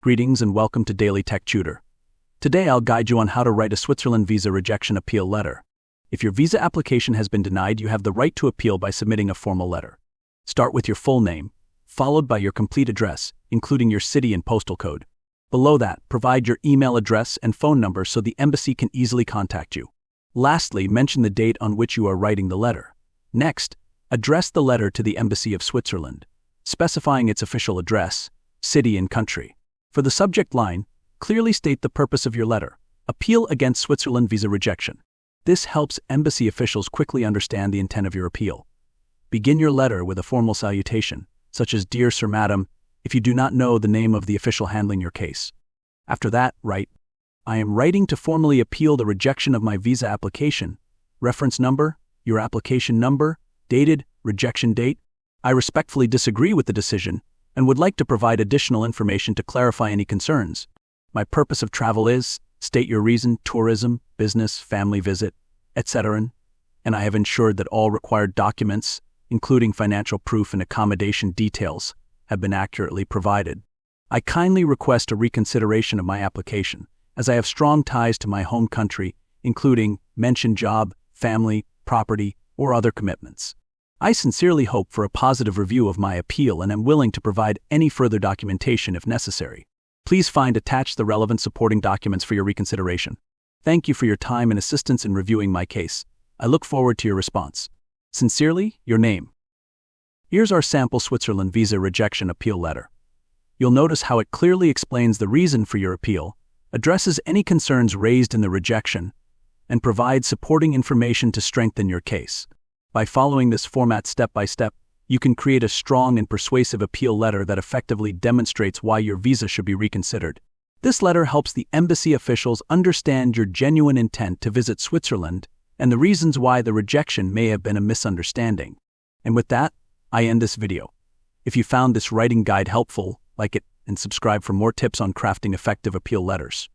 Greetings and welcome to Daily Tech Tutor. Today I'll guide you on how to write a Switzerland visa rejection appeal letter. If your visa application has been denied, you have the right to appeal by submitting a formal letter. Start with your full name, followed by your complete address, including your city and postal code. Below that, provide your email address and phone number so the embassy can easily contact you. Lastly, mention the date on which you are writing the letter. Next, address the letter to the Embassy of Switzerland, specifying its official address, city and country. For the subject line, clearly state the purpose of your letter: appeal against Switzerland visa rejection. This helps embassy officials quickly understand the intent of your appeal. Begin your letter with a formal salutation, such as "Dear Sir, Madam," if you do not know the name of the official handling your case. After that, write, "I am writing to formally appeal the rejection of my visa application. Reference number, your application number, dated, rejection date. I respectfully disagree with the decision and would like to provide additional information to clarify any concerns. My purpose of travel is," state your reason, tourism, business, family visit, etc. And I have ensured that all required documents, including financial proof and accommodation details, have been accurately provided. I kindly request a reconsideration of my application, as I have strong ties to my home country, including mentioned job, family, property, or other commitments. I sincerely hope for a positive review of my appeal and am willing to provide any further documentation if necessary. Please find attached the relevant supporting documents for your reconsideration. Thank you for your time and assistance in reviewing my case. I look forward to your response. Sincerely, your name. Here's our sample Switzerland visa rejection appeal letter. You'll notice how it clearly explains the reason for your appeal, addresses any concerns raised in the rejection, and provides supporting information to strengthen your case. By following this format step by step, you can create a strong and persuasive appeal letter that effectively demonstrates why your visa should be reconsidered. This letter helps the embassy officials understand your genuine intent to visit Switzerland and the reasons why the rejection may have been a misunderstanding. And with that, I end this video. If you found this writing guide helpful, like it and subscribe for more tips on crafting effective appeal letters.